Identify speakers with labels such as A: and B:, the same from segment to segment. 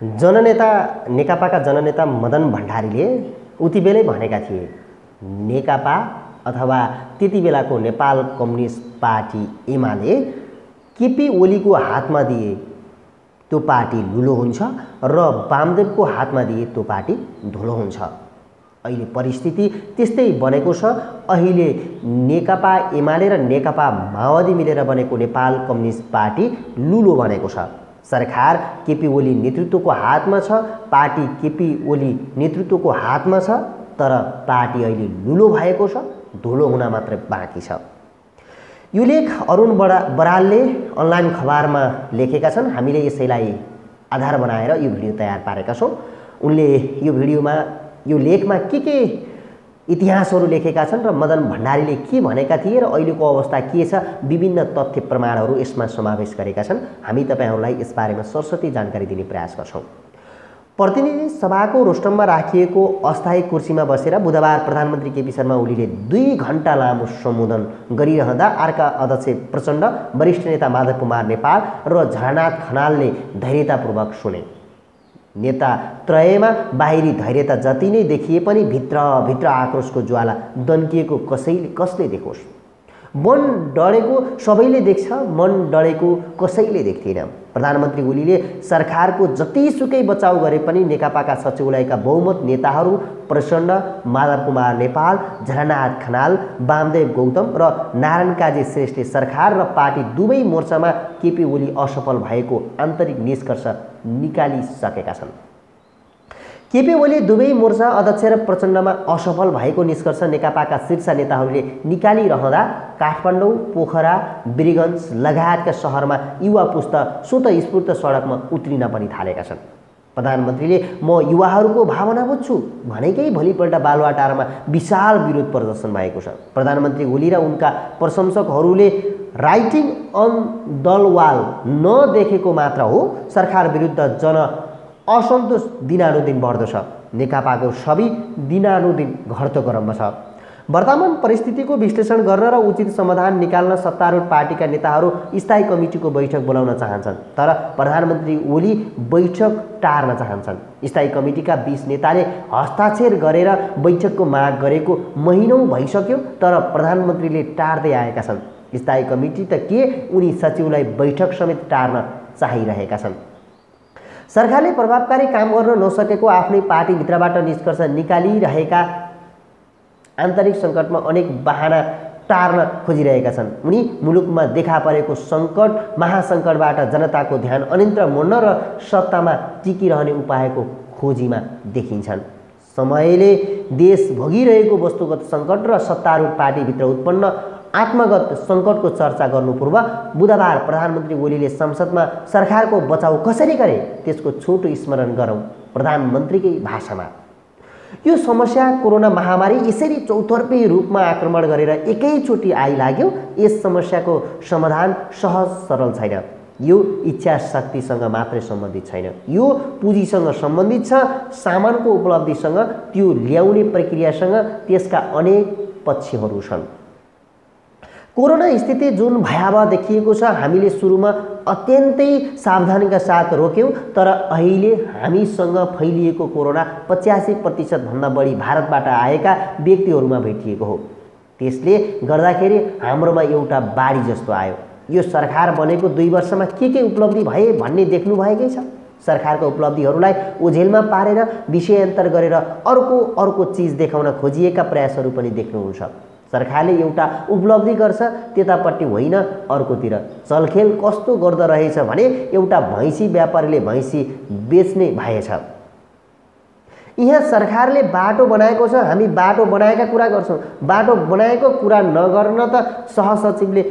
A: जननेता नेकपाका जननेता मदन भण्डारीले उति बेलै भनेका थिए नेकपा अथवा त्यति बेलाको नेपाल कम्युनिस्ट पार्टी एमाले केपी ओलीको हातमा दिए त्यो पार्टी लुलो हुन्छ र वामदेवको हातमा दिए त्यो पार्टी धुलो हुन्छ। अहिले परिस्थिति त्यस्तै बनेको छ। अहिले नेकपा एमाले र नेकपा माओवादी मिलेर बनेको नेपाल कम्युनिस्ट पार्टी लुलो बनेको छ। सरकार केपी ओली नेतृत्वको हातमा छ, पार्टी केपी ओली नेतृत्वको हातमा छ, तर पार्टी अहिले लुलो भएको छ, धुलो हुन मात्रै बाँकी छ। यो लेख अरुण बरालले अनलाइन खबरमा लेखेका छन्। हामीले यसैलाई आधार बनाएर यो भिडियो तयार पारेका छौँ। उनले यो लेखमा के इतिहासहरू लेखेका छन् र मदन भण्डारीले के भनेका थिए र अहिलेको अवस्था के छ, विभिन्न तथ्य प्रमाणहरू यसमा समावेश गरेका छन्। हामी तपाईहरुलाई यसबारेमा सरस्वती जानकारी दिने प्रयास गर्छौं। प्रतिनिधि सभाको रोस्टममा राखिएको अस्थायी कुर्सीमा बसेर बुधबार प्रधानमन्त्री केपी शर्मा ओलीले 2 घण्टा लामो सम्बोधन गरिरहँदा अर्का अध्यक्ष प्रचण्ड, वरिष्ठ नेता माधव कुमार नेपाल र झलनाथ खनालले धैर्यतापूर्वक सुने। नेता त्रयमा बाहिरी धैर्यता जति नै देखिए पनि भित्र आक्रोशको ज्वाला दन्किएको कसले देखोस्। मन डढेको सबैले देख्छ, मन डढेको कसैले देख्दैन। प्रधानमन्त्री ओलीले सरकारको जतिसुकै बचाउ गरे पनि नेकपाका सचिवालयका बहुमत नेताहरू प्रचण्ड, माधव कुमार नेपाल, झलनाथ खनाल, वामदेव गौतम र नारायण काजी श्रेष्ठले सरकार र पार्टी दुवै मोर्चामा केपी ओली असफल भएको आन्तरिक निष्कर्ष निकालिसकेका छन्। केपी ओली दुवै मोर्चा अध्यक्ष र प्रचण्डमा असफल भएको निष्कर्ष नेकपाका शीर्ष नेताहरूले निकालिरहँदा काठमाडौँ, पोखरा, वीरगञ्ज लगायतका शहरमा युवा पुस्ता स्वतःस्फूर्त सडकमा उत्रिन पनि थालेका छन्। प्रधानमन्त्रीले म युवाहरूको भावना बुझ्छु भनेकै भोलिपल्ट बालुवाटारमा विशाल विरोध प्रदर्शन भएको छ। प्रधानमन्त्री ओली र उनका प्रशंसकहरूले राइटिङ अन द वाल नदेखेको मात्र हो, सरकार विरुद्ध जन असन्तोष दिनानुदिन बढ्दो छ। नेकपाको छवि दिनानुदिन घट्दो क्रममा छ। वर्तमान परिस्थितिको विश्लेषण गर्न र उचित समाधान निकाल्न सत्तारूढ पार्टीका नेताहरू स्थायी कमिटीको बैठक बोलाउन चाहन्छन्, तर प्रधानमन्त्री ओली बैठक टार्न चाहन्छन्। स्थायी कमिटीका 20 नेताले हस्ताक्षर गरेर बैठकको माग गरेको महिनौं भइसक्यो, तर प्रधानमन्त्रीले टार्दै आएका छन्। स्थायी कमिटी त के, उनी सचिवलाई बैठक समेत टार्न चाहिरहेका छन्। सरकारले प्रभावकारी काम गर्न नसकेको आफ्नै पार्टीभित्रबाट निष्कर्ष निकालिरहेका आन्तरिक सङ्कटमा अनेक बहाना टार्न खोजिरहेका छन्। उनी मुलुकमा देखा परेको सङ्कट महासङ्कटबाट जनताको ध्यान अन्यत्र मोड्न र सत्तामा टिकिरहने उपायको खोजीमा देखिन्छन्। समयले देश भोगिरहेको वस्तुगत सङ्कट र सत्तारूढ पार्टीभित्र उत्पन्न आत्मगत सङ्कटको चर्चा गर्नु पूर्व बुधबार प्रधानमन्त्री ओलीले संसदमा सरकारको बचाउ कसरी गरे त्यसको छोटो स्मरण गरौँ प्रधानमन्त्रीकै भाषामा। यो समस्या कोरोना महामारी यसरी चौतर्फी रूपमा आक्रमण गरेर एकैचोटि आइलाग्यो। यस समस्याको समाधान सहज सरल छैन। यो इच्छा शक्तिसँग मात्रै सम्बन्धित छैन, यो पुँजीसँग सम्बन्धित छ, सामानको उपलब्धिसँग, त्यो ल्याउने प्रक्रियासँग। त्यसका अनेक पक्षहरू छन्। कोरोना स्थिति जुन भयावह देखिएको छ, हामीले सुरुमा अत्यन्तै सावधानीका साथ रोक्यौं, तर अहिले हामीसँग फैलिएको कोरोना 85% भन्दा बढी भारतबाट आएका व्यक्तिहरूमा भेटिएको हो। त्यसले गर्दाखेरि हाम्रोमा एउटा बाढी जस्तो आयो। यो सरकार बनेको 2 वर्षमा के उपलब्धि भए भन्ने देख्नु भएकै छ। सरकारको उपलब्धिहरूलाई ओझेलमा पारेर विषयान्तर गरेर अर्को चीज देखाउन खोजिएका प्रयासहरू पनि देख्नुहुन्छ। सरकारले एउटा उपलब्धि गर्छ, त्यतापट्टि होइन अर्कोतिर चलखेल कस्तो गर्दो रहेछ भने एउटा भैँसी व्यापारीले भैँसी बेच्ने भएछ। यहाँ सरकारले बाटो बनाएको छ, हामी बाटो बनाएका कुरा गर्छौँ। बाटो बनाएको कुरा नगर्न त सहसचिवले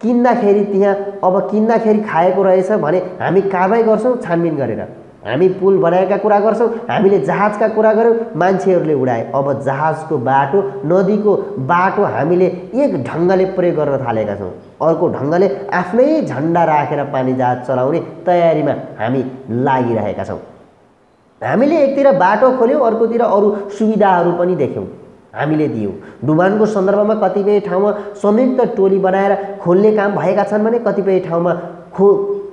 A: किन्दाखेरि त्यहाँ अब किन्दाखेरि खाएको रहेछ भने हामी कारबाही गर्छौँ छानबिन गरेर। हामी पुल बनाएका कुरा गर्छौँ, हामीले जहाजका कुरा गर्यौँ, मान्छेहरूले उडाए। अब जहाजको बाटो, नदीको बाटो हामीले एक ढङ्गले प्रयोग गर्न थालेका छौँ। अर्को ढङ्गले आफ्नै झन्डा राखेर पानी जहाज चलाउने तयारीमा हामी लागिरहेका छौँ। हामीले एकतिर बाटो खोल्यौँ, अर्कोतिर अरू सुविधाहरू पनि देख्यौँ, हामीले दियौँ। डुबानको सन्दर्भमा कतिपय ठाउँमा संयुक्त टोली बनाएर खोल्ने काम भएका छन् भने कतिपय ठाउँमा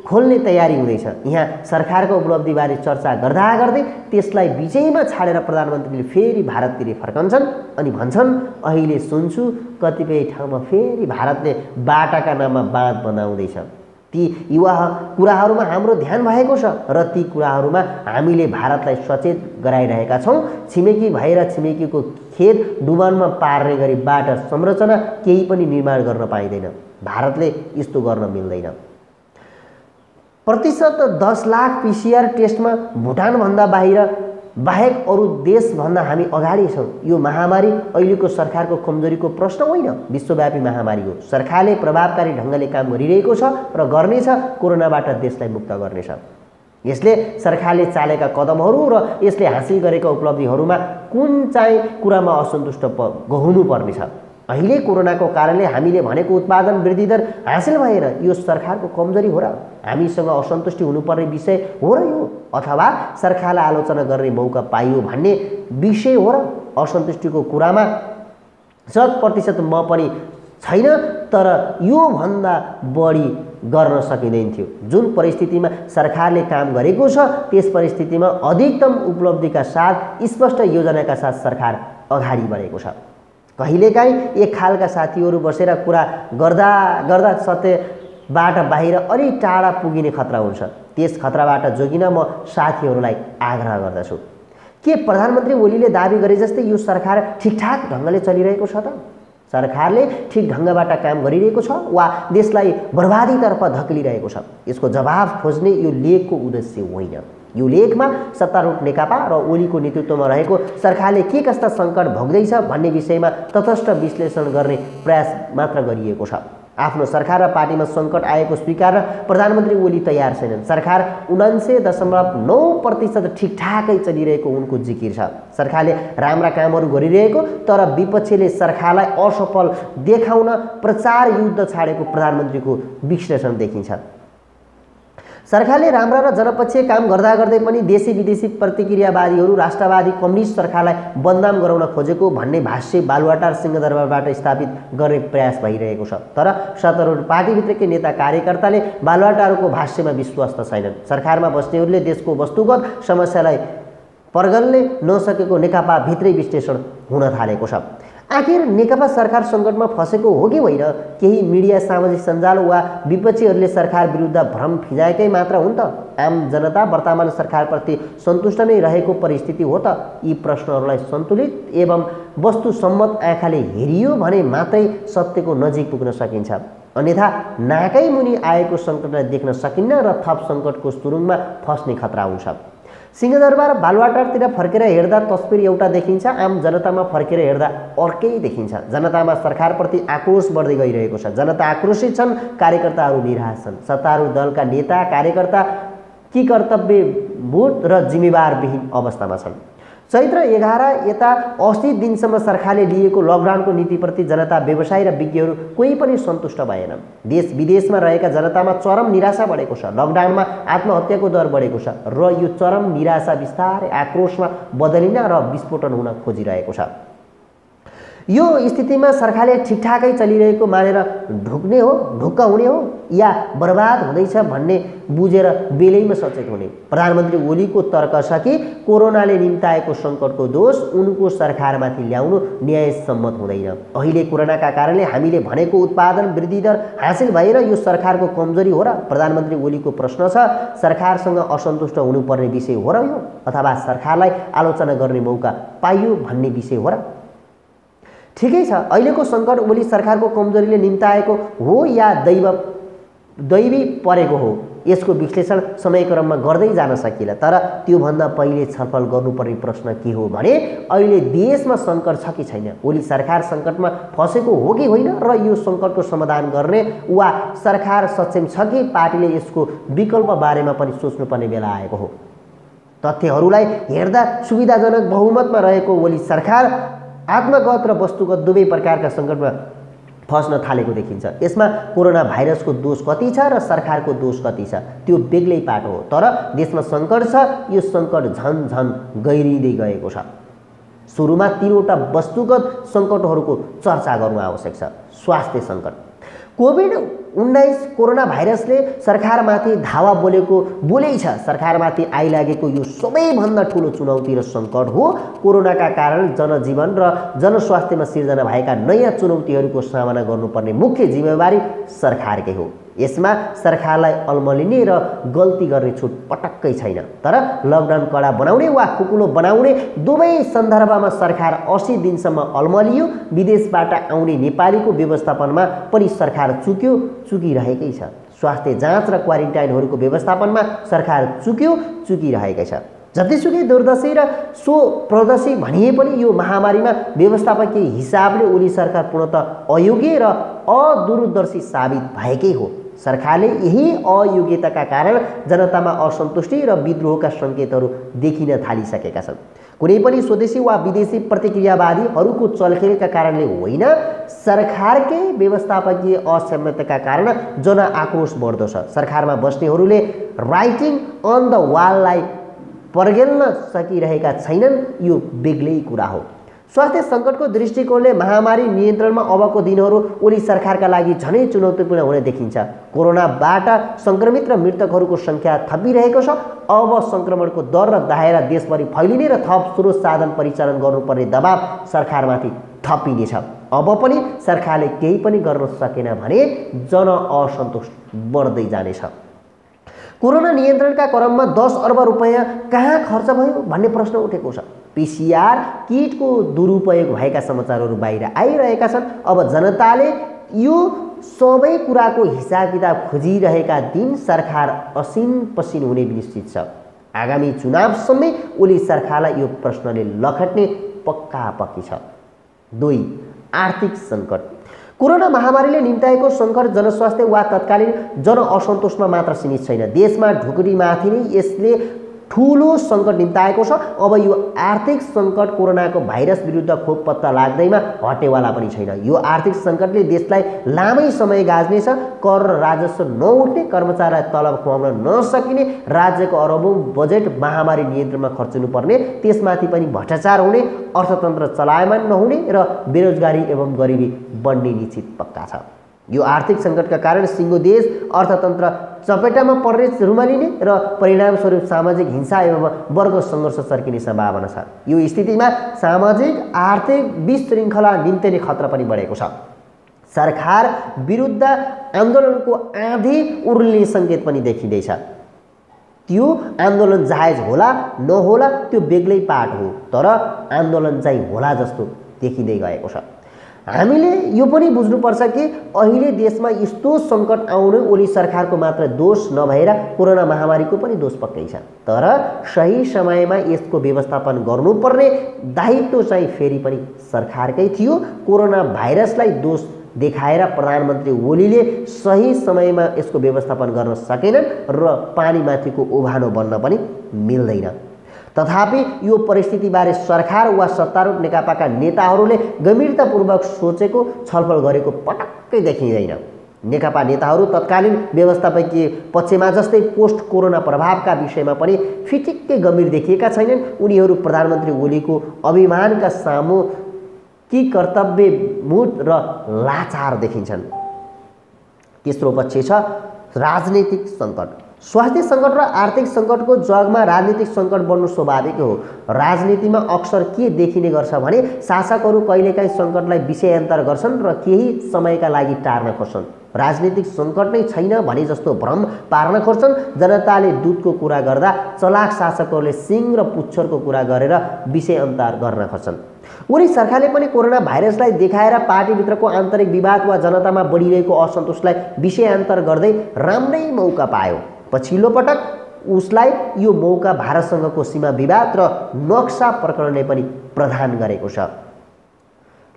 A: खोल्ने तयारी हुँदैछ। यहाँ सरकारको उपलब्धिबारे चर्चा गर्दा गर्दै त्यसलाई बिचैमा छाडेर प्रधानमन्त्रीले फेरि भारततिर फर्कन्छन् अनि भन्छन्, अहिले सुन्छु कतिपय ठाउँमा फेरि भारतले बाटाका नाममा बाँध बनाउँदैछ। ती युवा कुराहरूमा हाम्रो ध्यान भएको छ र ती कुराहरूमा हामीले भारतलाई सचेत गराइरहेका छौँ। छिमेकी भएर छिमेकीको खेत डुबानमा पार्ने गरी बाटा संरचना केही पनि निर्माण गर्न पाइँदैन। भारतले यस्तो गर्न मिल्दैन। प्रतिशत 10 लाख PCR टेस्टमा भुटानभन्दा बाहेक अरू देशभन्दा हामी अगाडि छौँ। यो महामारी अहिलेको सरकारको कमजोरीको प्रश्न होइन, विश्वव्यापी महामारी हो। सरकारले प्रभावकारी ढङ्गले काम गरिरहेको छ र गर्नेछ, कोरोनाबाट देशलाई मुक्त गर्नेछ। यसले सरकारले चालेका कदमहरू र यसले हासिल गरेका उपलब्धिहरूमा कुन चाहिँ कुरामा असन्तुष्ट हुनुपर्नेछ। अहिले कोरोनाको कारणले हामीले भनेको उत्पादन वृद्धि दर हासिल भएन, यो सरकारको कमजोरी हो र हामीसँग असन्तुष्टि हुनुपर्ने विषय हो र यो, अथवा सरकारलाई आलोचना गर्ने मौका पाइयो भन्ने विषय हो र असन्तुष्टिको कुरामा 100% म पनि छैन, तर यो भन्दा बढी गर्न सकिँदैन थियो। जुन परिस्थितिमा सरकारले काम गरेको छ त्यस परिस्थितिमा अधिकतम उपलब्धिका साथ स्पष्ट योजनाका साथ सरकार अगाडि बढेको छ। कहिलेकाहीँ एक खालका साथीहरू बसेर कुरा गर्दा सत्यबाट बाहिर अलि टाढा पुगिने खतरा हुन्छ। त्यस खतराबाट जोगिन म साथीहरूलाई आग्रह गर्दछु। के प्रधानमन्त्री ओलीले दाबी गरे जस्तै यो सरकार ठिकठाक ढङ्गले चलिरहेको छ त? सरकारले ठिक ढङ्गबाट काम गरिरहेको छ वा देशलाई बर्बादीतर्फ धकेलिरहेको छ? यसको जवाफ खोज्ने यो लेखको उद्देश्य होइन। यो लेखमा सत्तारूढ नेकपा र ओलीको नेतृत्वमा रहेको सरकारले के कस्ता सङ्कट भोग्दैछ भन्ने विषयमा तटस्थ विश्लेषण गर्ने प्रयास मात्र गरिएको छ। आफ्नो सरकार र पार्टीमा सङ्कट आएको स्वीकार प्रधानमन्त्री ओली तयार छैनन्। सरकार 99.9% ठिकठाकै चलिरहेको उनको जिकिर छ। सरकारले राम्रा कामहरू गरिरहेको तर विपक्षीले सरकारलाई असफल देखाउन प्रचार युद्ध छाडेको प्रधानमन्त्रीको विश्लेषण देखिन्छ। सरकारले राम्रा र जनपक्षीय काम गर्दा गर्दै पनि देशी विदेशी प्रतिक्रियावादीहरू राष्ट्रवादी कम्युनिस्ट सरकारलाई बदनाम गराउन खोजेको भन्ने भाष्य बालुवाटार सिंहदरबारबाट स्थापित गर्ने प्रयास भइरहेको छ। तर सत्तारूढ पार्टीभित्रकै नेता कार्यकर्ताले बालुवाटारको भाष्यमा विश्वास छैनन्। सरकारमा बस्नेहरूले देशको वस्तुगत समस्यालाई पर्गल्ने नसकेको नेकपा भित्रै विश्लेषण हुन थालेको छ। आखिर नेकपा सरकार सङ्कटमा फसेको हो कि होइन? केही मिडिया, सामाजिक सञ्जाल वा विपक्षीहरूले सरकार विरुद्ध भ्रम फिजाएकै मात्र हुन् त? आम जनता वर्तमान सरकारप्रति सन्तुष्ट नै रहेको परिस्थिति हो त? यी प्रश्नहरूलाई सन्तुलित एवं वस्तुसम्मत आँखाले हेरियो भने मात्रै सत्यको नजिक पुग्न सकिन्छ। अन्यथा नाकै मुनि आएको सङ्कटलाई देख्न सकिन्न र थप सङ्कटको सुरुङमा फस्ने खतरा हुन्छ। सिंहदरबार बालुवाटारतिर फर्केर हेर्दा तस्बिर एउटा देखिन्छ, आम जनतामा फर्केर हेर्दा अर्कै देखिन्छ। जनतामा सरकारप्रति आक्रोश बढ्दै गइरहेको छ। जनता आक्रोशित छन्, कार्यकर्ताहरू निराश छन्। सत्तारूढ दलका नेता कार्यकर्ता कि कर्तव्यबोध र जिम्मेवारविहीन अवस्थामा छन्। चैत्र 11 यता 80 दिनसम्म सरकारले लिएको लकडाउनको नीतिप्रति जनता, व्यवसायी र विज्ञहरू कोही पनि सन्तुष्ट भएनन्। देश विदेशमा रहेका जनतामा चरम निराशा बढेको छ। लकडाउनमा आत्महत्याको दर बढेको छ र यो चरम निराशा बिस्तारै आक्रोशमा बदलिन र विस्फोटन हुन खोजिरहेको छ। यो स्थितिमा सरकारले ठिकठाकै चलिरहेको मानेर ढुक्क हुने हो या बर्बाद हुँदैछ भन्ने बुझेर बेलैमा सचेत हुने? प्रधानमन्त्री ओलीको तर्क छ कि कोरोनाले निम्ताएको सङ्कटको दोष उनको सरकारमाथि ल्याउनु न्यायसम्मत हुँदैन। अहिले कोरोनाका कारणले हामीले भनेको उत्पादन वृद्धि दर हासिल भएर यो सरकारको कमजोरी हो र? प्रधानमन्त्री ओलीको प्रश्न छ, सरकारसँग असन्तुष्ट हुनुपर्ने विषय हो र यो, अथवा सरकारलाई आलोचना गर्ने मौका पाइयो भन्ने विषय हो र? ठिकै छ, अहिलेको सङ्कट ओली सरकारको कमजोरीले निम्ताएको हो या दैवी परेको हो? यसको विश्लेषण समयक्रममा गर्दै जान सकिएला। तर त्योभन्दा पहिले छलफल गर्नुपर्ने प्रश्न के हो भने अहिले देशमा सङ्कट छ कि छैन? ओली सरकार सङ्कटमा फसेको हो कि होइन र यो सङ्कटको समाधान गर्ने वा सरकार सक्षम छ कि पार्टीले यसको विकल्प बारेमा पनि सोच्नुपर्ने बेला आएको हो। तथ्यहरूलाई हेर्दा सुविधाजनक बहुमतमा रहेको ओली सरकार आत्मगत र वस्तुगत दुवै प्रकारका सङ्कटमा फस्न थालेको देखिन्छ। यसमा कोरोना भाइरसको दोष कति छ र सरकारको दोष कति छ त्यो बेग्लै पाटो हो। तर देशमा सङ्कट छ, यो सङ्कट झन गहिरिँदै गएको छ। सुरुमा 3वटा वस्तुगत सङ्कटहरूको चर्चा गर्नु आवश्यक छ। स्वास्थ्य सङ्कट। कोभिड 19 कोरोना भाइरसले सरकारमाथि धावा बोलै छ। सरकारमाथि आइलागेको यो सबैभन्दा ठुलो चुनौती र सङ्कट हो। कोरोनाका कारण जनजीवन र जनस्वास्थ्यमा सिर्जना भएका नयाँ चुनौतीहरूको सामना गर्नुपर्ने मुख्य जिम्मेवारी सरकारकै हो। यसमा सरकारलाई अल्मलिने र गल्ती गर्ने छुट पटक्कै छैन। तर लकडाउन कडा बनाउने वा खुकुलो बनाउने दुवै सन्दर्भमा सरकार 80 दिनसम्म अल्मलियो। विदेशबाट आउने नेपालीको व्यवस्थापनमा पनि सरकार चुकिरहेकै छ। स्वास्थ्य जाँच र क्वारेन्टाइनहरूको व्यवस्थापनमा सरकार चुकिरहेकै छ। जतिसुकै दूरदर्शी र प्रदर्शी भनिए पनि यो महामारीमा व्यवस्थापकीय हिसाबले ओली सरकार पूर्णतः अयोग्य र अदूरदर्शी साबित भएकै हो। सरकारले यही अयोग्यताका कारण जनतामा असन्तुष्टि र विद्रोहका सङ्केतहरू देखिन थालिसकेका छन्। कुनै पनि स्वदेशी वा विदेशी प्रतिक्रियावादीहरूको चलखेलका कारणले होइन, सरकारकै व्यवस्थापकीय असम्यताका कारण जनआक्रोश बढ्दो छ। सरकारमा बस्नेहरूले राइटिङ अन द वाललाई पर्गेल्न सकिरहेका छैनन्, यो बेग्लै कुरा हो। स्वास्थ्य सङ्कटको दृष्टिकोणले महामारी नियन्त्रणमा अबको दिनहरू ओली सरकारका लागि झनै चुनौतीपूर्ण हुने देखिन्छ। कोरोनाबाट सङ्क्रमित र मृतकहरूको सङ्ख्या थपिरहेको छ। अब सङ्क्रमणको दर र दायरा देशभरि फैलिने र थप स्रोत साधन परिचालन गर्नुपर्ने दबाव सरकारमाथि थपिनेछ। अब पनि सरकारले केही पनि गर्न सकेन भने जनअसन्तोष बढ्दै जानेछ। कोरोना नियन्त्रणका क्रममा 10 अर्ब रुपैयाँ कहाँ खर्च भयो भन्ने प्रश्न उठेको छ। PCR किटको दुरुपयोग भएका समाचारहरू बाहिर आइरहेका छन्। अब जनताले यो सबै कुराको हिसाब किताब खोजिरहेका दिन सरकार असिन पसिन हुने निश्चित छ। आगामी चुनावसम्मै ओली सरकारलाई यो प्रश्नले लखट्ने पक्की छ। 2. आर्थिक सङ्कट। कोरोना महामारीले निम्ताएको सङ्कट जनस्वास्थ्य वा तत्कालीन जनअसन्तोषमा मात्र सीमित छैन। देशमा ढुकुटीमाथि नै यसले ठुलो सङ्कट निम्ताएको छ। अब यो आर्थिक सङ्कट कोरोनाको भाइरस विरुद्ध खोप पत्ता लाग्दैमा हट्नेवाला पनि छैन। यो आर्थिक सङ्कटले देशलाई लामै समय गाज्नेछ। कर र राजस्व नउठ्ने, कर्मचारीलाई तलब खुवाउन नसकिने, राज्यको अरबौँ बजेट महामारी नियन्त्रणमा खर्चिनुपर्ने, त्यसमाथि पनि भ्रष्टाचार हुने, अर्थतन्त्र चलायमान नहुने र बेरोजगारी एवं गरिबी बढ्ने निश्चित पक्का छ। यो आर्थिक सङ्कटका कारण सिङ्गो देश अर्थतन्त्र चपेटामा पर्ने रुमालिने र परिणामस्वरूप सामाजिक हिंसा एवं वर्ग सङ्घर्ष चर्किने सम्भावना छ। यो स्थितिमा सामाजिक आर्थिक विशृङ्खला निम्तिने खतरा पनि बढेको छ। सरकार विरुद्ध आन्दोलनको आँधी उर्लिने सङ्केत पनि देखिँदैछ। त्यो आन्दोलन जायज होला नहोला त्यो बेग्लै पाठ हो, तर आन्दोलन चाहिँ होला जस्तो देखिँदै गएको छ। हामीले यो पनि बुझ्नुपर्छ कि अहिले देशमा यस्तो सङ्कट आउनु ओली सरकारको मात्र दोष नभएर कोरोना महामारीको पनि दोष पक्कै छ। तर सही समयमा यसको व्यवस्थापन गर्नुपर्ने दायित्व चाहिँ फेरि पनि सरकारकै थियो। कोरोना भाइरसलाई दोष देखाएर प्रधानमन्त्री ओलीले सही समयमा यसको व्यवस्थापन गर्न सकेनन् र पानीमाथिको उभानो बन्न पनि मिल्दैन। तथापि यो परिस्थितिबारे सरकार वा सत्तारूढ नेकपाका नेताहरूले गम्भीरतापूर्वक सोचेको छलफल गरेको पटक्कै देखिँदैन। नेकपा नेताहरू तत्कालीन व्यवस्थापकीय पक्षमा जस्तै पोस्ट कोरोना प्रभावका विषयमा पनि फिटिक्कै गम्भीर देखिएका छैनन्। उनीहरू प्रधानमन्त्री ओलीको अभिमानका सामु कि कर्तव्यमूढ र लाचार देखिन्छन्। तेस्रो पक्ष छ राजनीतिक सङ्कट। स्वास्थ्य सङ्कट र आर्थिक सङ्कटको जगमा राजनीतिक सङ्कट बढ्नु स्वाभाविक हो। राजनीतिमा अक्सर के देखिने गर्छ भने शासकहरू कहिलेकाहीँ सङ्कटलाई विषयान्तर गर्छन् र केही समयका लागि टार्न खोज्छन्। राजनीतिक सङ्कट नै छैन भने जस्तो भ्रम पार्न खोज्छन्। जनताले दुधको कुरा गर्दा चलाक शासकहरूले सिङ र पुच्छरको कुरा गरेर विषयान्तर गर्न खोज्छन्। ओली सरकारले पनि कोरोना भाइरसलाई देखाएर पार्टीभित्रको आन्तरिक विवाद वा जनतामा बढिरहेको असन्तोषलाई विषयान्तर गर्दै राम्रै मौका पायो। पछिल्लो पटक उसलाई यो मौका भारतसँगको सीमा विवाद र नक्सा प्रकरणले पनि प्रदान गरेको छ।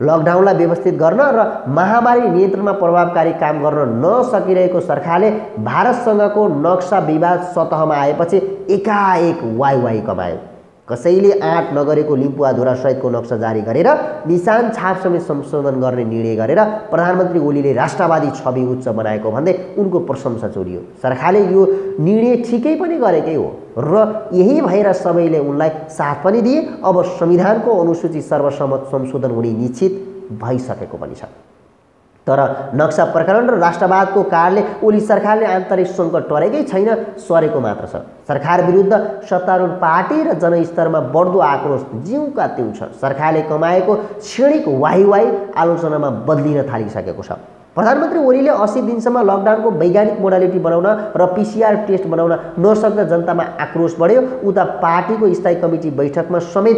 A: लकडाउनलाई व्यवस्थित गर्न र महामारी नियन्त्रणमा प्रभावकारी काम गर्न नसकिरहेको सरकारले भारतसँगको नक्सा विवाद सतहमा आएपछि एकाएक वाइ कमायो। कसैले आँट नगरेको लिम्पुवाधुरा सहितको नक्सा जारी गरेर निशान छाप समेत संशोधन गर्ने निर्णय गरेर प्रधानमन्त्री ओलीले राष्ट्रवादी छवि उच्च बनाएको भन्दै उनको प्रशंसा चोरियो। सरकारले यो निर्णय ठिकै पनि गरेकै हो र यही भएर सबैले उनलाई साथ पनि दिए। अब संविधानको अनुसूची सर्वसम्मत संशोधन हुने निश्चित भइसकेको पनि छ। तर नक्सा प्रकरण र राष्ट्रवादको कारणले ओली सरकारले आन्तरिक सङ्कट टरेकै छैन, सरेको मात्र छ। सरकार विरुद्ध सत्तारूढ पार्टी र जनस्तरमा बढ्दो आक्रोश जिउका त्यउ छ। सरकारले कमाएको क्षणिक वाही आलोचनामा बदलिन थालिसकेको छ। प्रधानमन्त्री ओलीले 80 दिनसम्म लकडाउनको वैज्ञानिक मोडालिटी बनाउन र पीसीआर टेस्ट बनाउन नसक्दा जनतामा आक्रोश बढ्यो। उता पार्टीको स्थायी कमिटी बैठकमा समेत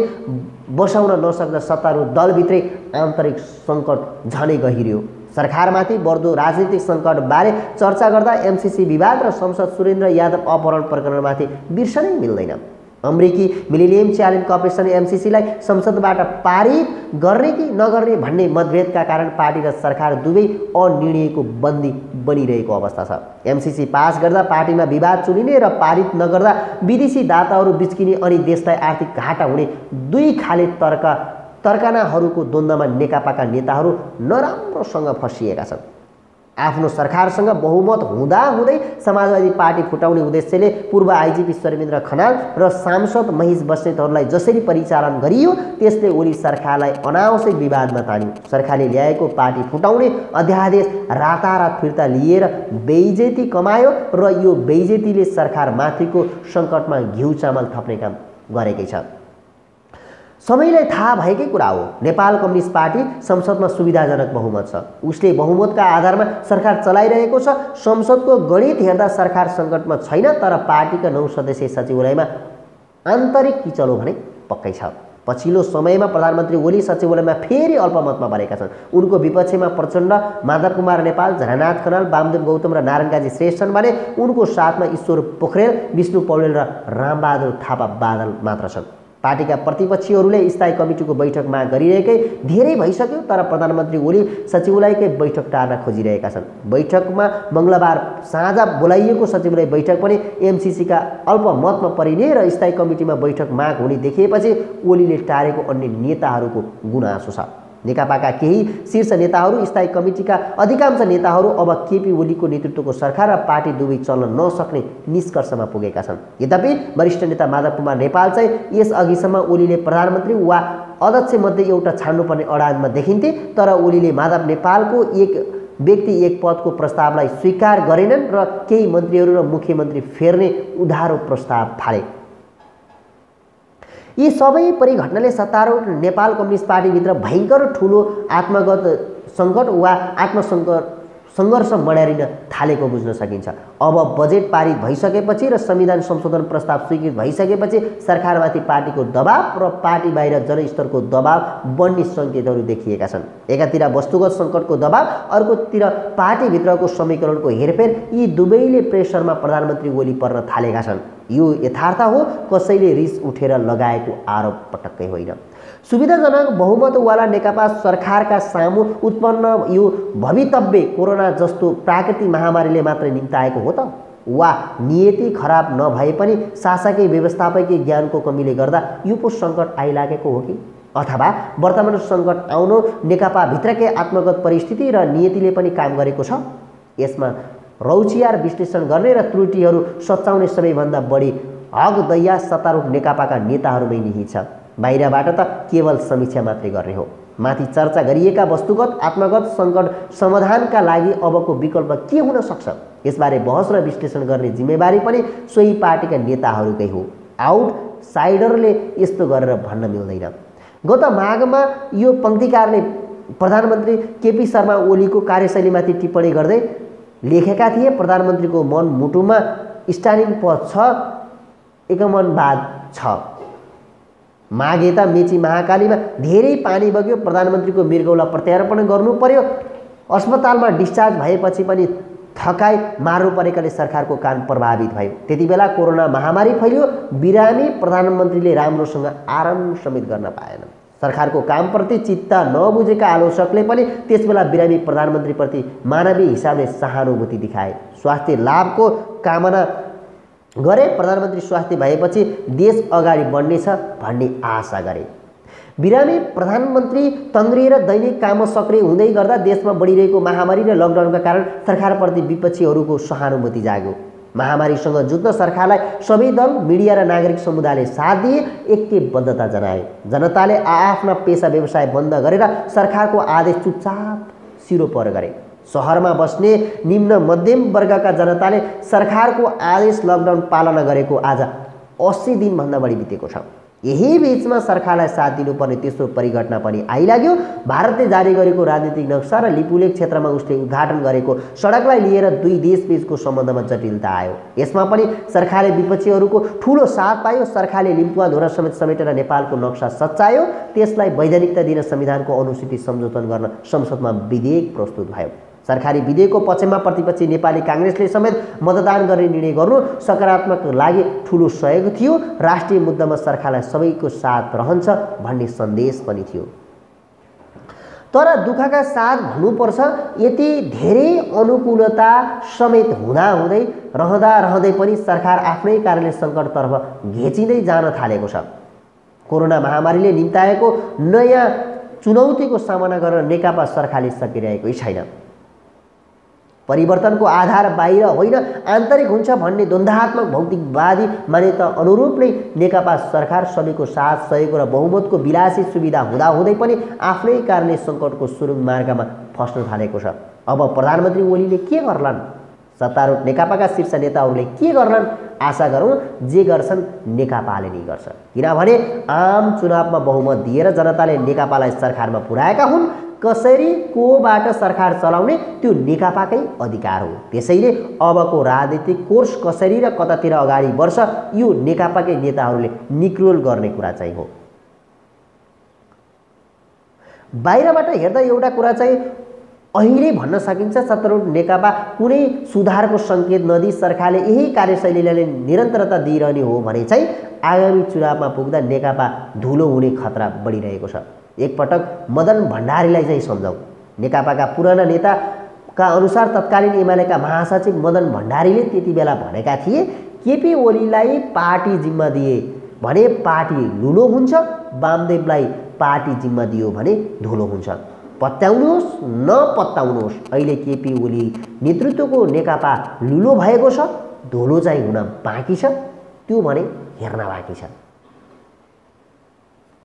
A: बसाउन नसक्दा सत्तारूढ दलभित्रै आन्तरिक सङ्कट झनै गहिरियो। सरकारमाथि बढ्दो राजनीतिक सङ्कटबारे चर्चा गर्दा एमसीसी विवाद र सांसद सुरेन्द्र यादव अपहरण प्रकरणमाथि बिर्सनै मिल्दैन। अमेरिकी मिलेनियम च्यालेन्ज कर्पोरेसन एमसीसीलाई संसदबाट पारित गर्ने कि नगर्ने भन्ने मतभेदका कारण पार्टी र सरकार दुवै अनिर्णयको बन्दी बनिरहेको अवस्था छ। एमसीसी पास गर्दा पार्टीमा विवाद चुनिने र पारित नगर्दा विदेशी दाताहरू बिच्किने अनि देशलाई आर्थिक घाटा हुने दुई खाले तर्कनाहरूको द्वन्द्वमा नेकपाका नेताहरू नराम्रोसँग फसिएका छन्। आफ्नो सरकारसँग बहुमत हुँदाहुँदै समाजवादी पार्टी फुटाउने उद्देश्यले पूर्व आइजिपी शर्मेन्द्र खनाल र सांसद महेश बस्नेतहरूलाई जसरी परिचालन गरियो त्यसले ओली सरकारलाई अनावश्यक विवादमा तान्यो। सरकारले ल्याएको पार्टी फुटाउने अध्यादेश रातारात फिर्ता लिएर बेइज्जती कमायो र यो बेइज्जतीले सरकारमाथिको सङ्कटमा घिउ चामल थप्ने काम गरेकै छ। सबैलाई थाहा भएकै कुरा हो, नेपाल कम्युनिस्ट पार्टी संसदमा सुविधाजनक बहुमत छ। उसले बहुमतका आधारमा सरकार चलाइरहेको छ। संसदको गणित हेर्दा सरकार सङ्कटमा छैन, तर पार्टीका 9 सदस्यीय सचिवालयमा आन्तरिक किचलो भने पक्कै छ। पछिल्लो समयमा प्रधानमन्त्री ओली सचिवालयमा फेरि अल्पमतमा भरेका छन्। उनको विपक्षमा प्रचण्ड, माधव कुमार नेपाल, झलनाथ खनाल, वामदेव गौतम र नारायण काजी श्रेष्ठ छन् भने उनको साथमा ईश्वर पोखरेल, विष्णु पौडेल र रामबहादुर थापा बादल मात्र छन्। पार्टीका प्रतिपक्षीहरूले स्थायी कमिटीको बैठक माग गरिरहेकै धेरै भइसक्यो, तर प्रधानमन्त्री ओली सचिवालयकै बैठक टार्न खोजिरहेका छन्। बैठकमा मङ्गलबार साँझ बोलाइएको सचिवालय बैठक पनि एमसीसीका अल्पमतमा परिने र स्थायी कमिटीमा बैठक माग हुने देखिएपछि ओलीले टारेको अन्य नेताहरूको गुनासो छ। नेकपाका केही शीर्ष नेताहरू, स्थायी कमिटीका अधिकांश नेताहरू अब केपी ओलीको नेतृत्वको सरकार र पार्टी दुवै चल्न नसक्ने निष्कर्षमा पुगेका छन्। यद्यपि वरिष्ठ नेता माधव कुमार नेपाल चाहिँ यसअघिसम्म ओलीले प्रधानमन्त्री वा अध्यक्षमध्ये एउटा छान्नुपर्ने अडानमा देखिन्थे, तर ओलीले माधव नेपालको एक व्यक्ति एक पदको प्रस्तावलाई स्वीकार गरेनन् र केही मन्त्रीहरू र मुख्यमन्त्री फेर्ने उधारो प्रस्ताव फाले। यी सबै परिघटनाले सत्तारूढ नेपाल कम्युनिस्ट पार्टीभित्र भयङ्कर ठुलो आत्मगत सङ्कट वा सङ्घर्ष मड्यारिन थालेको बुझ्न सकिन्छ। अब बजेट पारित भइसकेपछि र संविधान संशोधन प्रस्ताव स्वीकृत भइसकेपछि सरकारमाथि पार्टीको दबाव र पार्टी बाहिर जनस्तरको दबाव बढ्ने सङ्केतहरू देखिएका छन्। एकातिर वस्तुगत सङ्कटको दबाव, अर्कोतिर पार्टीभित्रको समीकरणको हेरफेर, यी दुवैले प्रेसरमा प्रधानमन्त्री ओली पर्न थालेका छन्। यो यथार्थ हो, कसैले रिस उठेर लगाएको आरोप पटक्कै होइन। सुविधाजनक बहुमतवाला नेकपा सरकारका सामु उत्पन्न यो भवितव्य कोरोना जस्तो प्राकृतिक महामारीले मात्रै निम्ताएको हो त, वा नियति खराब नभए पनि शासकीय व्यवस्थापकीय ज्ञानको कमीले गर्दा यो पो सङ्कट आइलागेको हो कि, अथवा वर्तमान सङ्कट आउनु नेकपाभित्रकै आत्मगत परिस्थिति र नियतिले पनि काम गरेको छ? यसमा रौचियार विश्लेषण गर्ने र त्रुटिहरू सच्याउने सबैभन्दा बढी हकदैया सत्तारूढ नेकपाका नेताहरूमै निहित छ। बाहिरबाट त केवल समीक्षा मात्रै गर्ने हो। माथि चर्चा गरिएका वस्तुगत आत्मगत सङ्कट समाधानका लागि अबको विकल्प के हुन सक्छ, यसबारे बहस र विश्लेषण गर्ने जिम्मेवारी पनि सोही पार्टीका नेताहरूकै हो। आउटसाइडरले यस्तो गरेर भन्न मिल्दैन। गत माघमा यो पङ्क्तिकारले प्रधानमन्त्री केपी शर्मा ओलीको कार्यशैलीमाथि टिप्पणी गर्दै लेखेका थिए, प्रधानमन्त्रीको मन मुटुमा स्टालिन पद छ, एकमनवाद छ। माघेता मेची महाकालीमा धेरै पानी बग्यो, प्रधानमन्त्रीको मृगौला प्रत्यारोपण गर्नु पर्यो। अस्पतालमा डिस्चार्ज भएपछि पनि थकाइ मार्नु परेकाले सरकारको काम प्रभावित भयो। त्यति बेला कोरोना महामारी फैलियो, बिरामी प्रधानमन्त्रीले राम्रोसँग आराम समेत गर्न पाएन। सरकारको कामप्रति चित्त नबुझेका आलोचकले पनि त्यसबेला बिरामी प्रधानमन्त्रीप्रति मानवीय हिसाबले सहानुभूति देखाए। स्वास्थ्य लाभको कामना गरे, प्रधानमन्त्री स्वास्थ्य भएपछि देश अगाडि बढ्नेछ भन्ने आशा गरे। बिरामी प्रधानमन्त्री तङ्ग्रिएर दैनिक काम सक्रिय हुँदै गर्दा देशमा बढिरहेको महामारी र लकडाउनका कारण सरकारप्रति विपक्षीहरूको सहानुभूति जाग्यो। महामारीसँग जुझ्न सरकारलाई सबै दल, मिडिया र नागरिक समुदायले साथ दिए, ऐक्यबद्धता जनाए। जनताले आआफ्ना पेसा व्यवसाय बन्द गरेर सरकारको आदेश चुपचाप सिरो पर गरे। सहरमा बस्ने निम्न मध्यम वर्गका जनताले सरकारको आदेश लकडाउन पालना गरेको आज 80 दिनभन्दा बढी बितेको छ। यही बीचमा सरकारलाई साथ दिनुपर्ने तेस्रो परिघटना पनि आइलाग्यो। भारतले जारी गरेको राजनीतिक नक्सा र लिपुलेक क्षेत्रमा उसले उद्घाटन गरेको सडकलाई लिएर दुई देशबीचको सम्बन्धमा जटिलता आयो। यसमा पनि सरकारले विपक्षीहरूको ठूलो साथ पायो। सरकारले लिम्पुवा समेत समेटेर नेपालको नक्सा सच्यायो। त्यसलाई वैधानिकता दिन संविधानको अनुसूची संशोधन गर्न संसदमा विधेयक प्रस्तुत भयो। सरकारी विधेयकको पक्षमा प्रतिपक्षी नेपाली कांग्रेसले समेत मतदान गर्ने निर्णय गर्नु सकारात्मक लागि ठूलो सहयोग थियो। राष्ट्रिय मुद्दामा सरकारलाई सबैको साथ रहन्छ भन्ने सन्देश पनि थियो। तर दुःखका साथ भन्नुपर्छ, यति धेरै अनुकूलता समेत हुँदाहुँदै रहँदै पनि सरकार आफ्नै कारणले सङ्कटतर्फ घेचिँदै जान थालेको छ। कोरोना महामारीले निम्ताएको नयाँ चुनौतीको सामना गर्न नेकपा सरकारले सकिरहेकै छैन। परिवर्तनको आधार बाहिर होइन आन्तरिक हुन्छ भन्ने द्वन्द्वात्मक भौतिकवादी मान्यता अनुरूप नै नेकपा सरकार सबैको साथ सहयोग र बहुमतको विलासी सुविधा हुँदाहुँदै पनि आफ्नै कारणले सङ्कटको सुरुङ मार्गमा फस्न थालेको छ। अब प्रधानमन्त्री ओलीले के गर्लान्? सत्तारूढ नेकपाका शीर्ष नेताहरूले के गर्लान्? आशा गरौँ जे गर्छन् नेकपाले नै गर्छ। किनभने आम चुनावमा बहुमत दिएर जनताले नेकपालाई सरकारमा पुर्याएका हुन्। कसरी कोबाट सरकार चलाउने त्यो नेकपाकै अधिकार हो। त्यसैले अबको राजनीतिक कोर्स कसरी र कतातिर अगाडि बढ्छ यो नेकपाकै नेताहरूले निक्रोल गर्ने कुरा चाहिँ हो। बाहिरबाट हेर्दा एउटा कुरा चाहिँ अहिले भन्न सकिन्छ, सत्तारूढ नेकपा कुनै सुधारको सङ्केत नदिई सरकारले यही कार्यशैलीलाई निरन्तरता दिइरहने हो भने चाहिँ आगामी चुनावमा पुग्दा नेकपा धुलो हुने खतरा बढिरहेको छ। एकपटक मदन भण्डारीलाई चाहिँ सम्झौँ। नेकपाका पुराना नेताका अनुसार तत्कालीन एमालेका महासचिव मदन भण्डारीले त्यति बेला भनेका थिए केपी ओलीलाई पार्टी जिम्मा दिए भने पार्टी लुलो हुन्छ, वामदेवलाई पार्टी जिम्मा दियो भने धुलो हुन्छ। पत्याउनुहोस् नपत्याउनुहोस्, अहिले केपी ओली नेतृत्वको नेकपा लुलो भएको छ, धुलो चाहिँ हुन बाँकी छ। त्यो भने हेर्न बाँकी छ।